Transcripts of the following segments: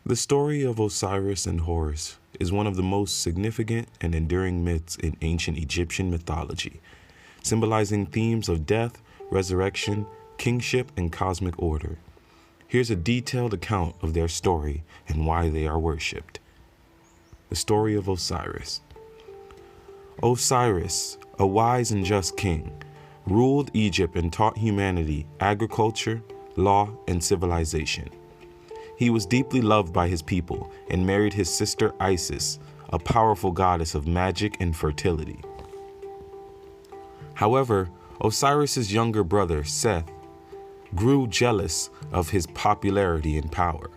The story of Osiris and Horus is one of the most significant and enduring myths in ancient Egyptian mythology, symbolizing themes of death, resurrection, kingship, and cosmic order. Here's a detailed account of their story and why they are worshipped. The story of Osiris. Osiris, a wise and just king, ruled Egypt and taught humanity agriculture, law, and civilization. He was deeply loved by his people and married his sister Isis, a powerful goddess of magic and fertility. However, Osiris's younger brother, Seth, grew jealous of his popularity and power.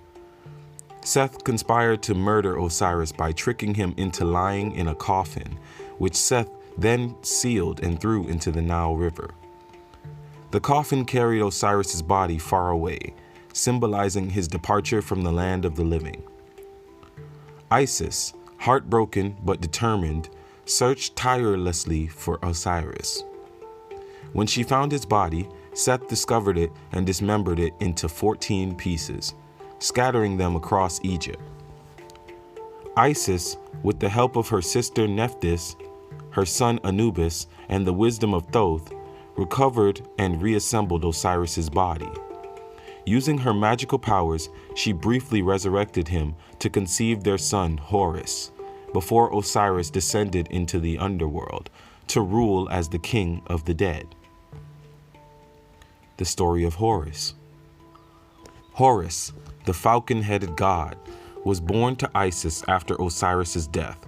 Seth conspired to murder Osiris by tricking him into lying in a coffin, which Seth then sealed and threw into the Nile River. The coffin carried Osiris's body far away, symbolizing his departure from the land of the living. Isis, heartbroken but determined, searched tirelessly for Osiris. When she found his body, Seth discovered it and dismembered it into 14 pieces, scattering them across Egypt. Isis, with the help of her sister Nephthys, her son Anubis, and the wisdom of Thoth, recovered and reassembled Osiris's body. Using her magical powers, she briefly resurrected him to conceive their son Horus, before Osiris descended into the underworld to rule as the king of the dead. The story of Horus. Horus, the falcon-headed god, was born to Isis after Osiris's death.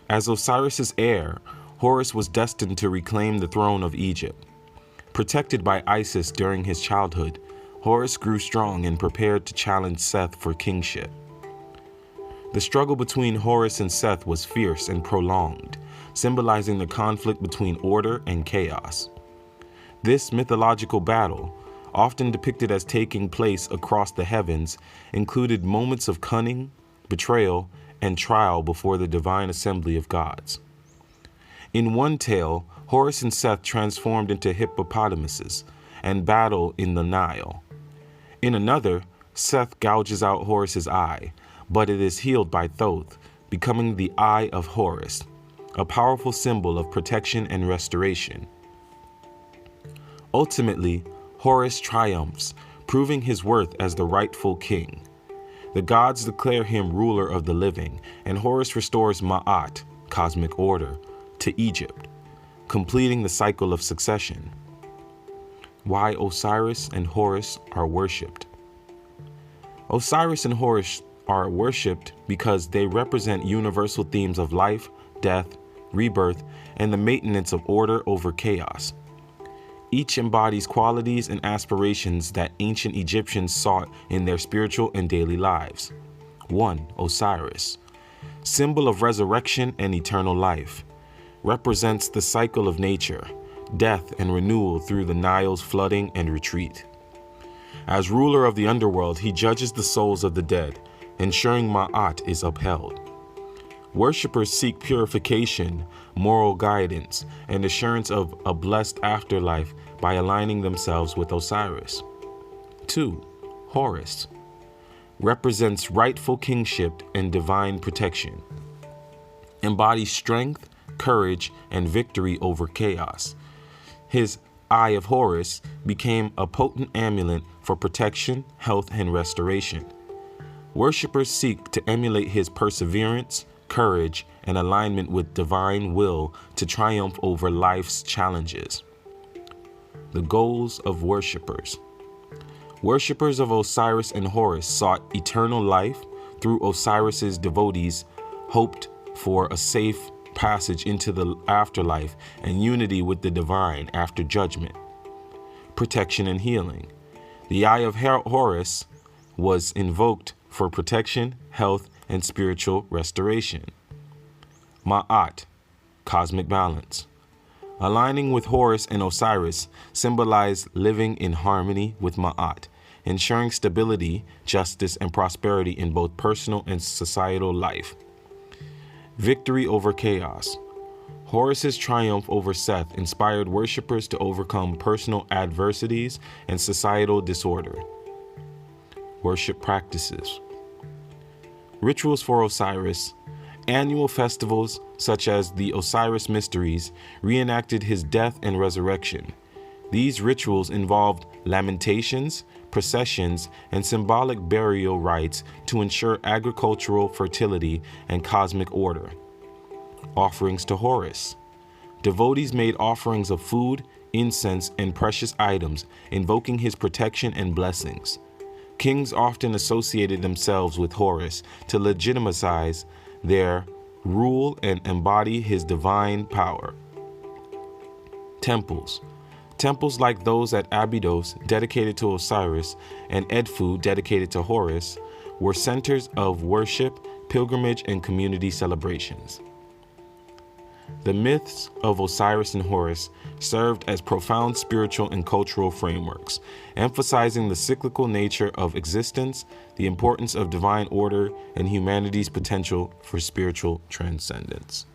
As Osiris's heir, Horus was destined to reclaim the throne of Egypt. Protected by Isis during his childhood, Horus grew strong and prepared to challenge Seth for kingship. The struggle between Horus and Seth was fierce and prolonged, symbolizing the conflict between order and chaos. This mythological battle, often depicted as taking place across the heavens, included moments of cunning, betrayal, and trial before the divine assembly of gods. In one tale, Horus and Seth transformed into hippopotamuses and battle in the Nile. In another, Seth gouges out Horus's eye, but it is healed by Thoth, becoming the Eye of Horus, a powerful symbol of protection and restoration. Ultimately, Horus triumphs, proving his worth as the rightful king. The gods declare him ruler of the living, and Horus restores Maat, cosmic order, to Egypt, completing the cycle of succession. Why Osiris and Horus are worshipped. Osiris and Horus are worshipped because they represent universal themes of life, death, rebirth, and the maintenance of order over chaos. Each embodies qualities and aspirations that ancient Egyptians sought in their spiritual and daily lives. 1. Osiris, symbol of resurrection and eternal life, represents the cycle of nature, death and renewal through the Nile's flooding and retreat. As ruler of the underworld, he judges the souls of the dead, ensuring Ma'at is upheld. Worshippers seek purification, moral guidance, and assurance of a blessed afterlife by aligning themselves with Osiris. 2. Horus, represents rightful kingship and divine protection, embodies strength, courage, and victory over chaos. His Eye of Horus became a potent amulet for protection, health, and restoration. Worshippers seek to emulate his perseverance, courage, and alignment with divine will to triumph over life's challenges. The goals of worshippers. Worshippers of Osiris and Horus sought eternal life through Osiris's devotees, hoped for a safe passage into the afterlife and unity with the divine after judgment. Protection and healing. The Eye of Horus was invoked for protection, health, and spiritual restoration. Ma'at, cosmic balance. Aligning with Horus and Osiris symbolized living in harmony with Ma'at, ensuring stability, justice, and prosperity in both personal and societal life. Victory over chaos. Horus's triumph over Seth inspired worshippers to overcome personal adversities and societal disorder. Worship practices. Rituals for Osiris. Annual festivals, such as the Osiris Mysteries, reenacted his death and resurrection. These rituals involved lamentations, processions, and symbolic burial rites to ensure agricultural fertility and cosmic order. Offerings to Horus. Devotees made offerings of food, incense, and precious items, invoking his protection and blessings. Kings often associated themselves with Horus to legitimize their rule and embody his divine power. Temples. Temples like those at Abydos, dedicated to Osiris, and Edfu, dedicated to Horus, were centers of worship, pilgrimage, and community celebrations. The myths of Osiris and Horus served as profound spiritual and cultural frameworks, emphasizing the cyclical nature of existence, the importance of divine order, and humanity's potential for spiritual transcendence.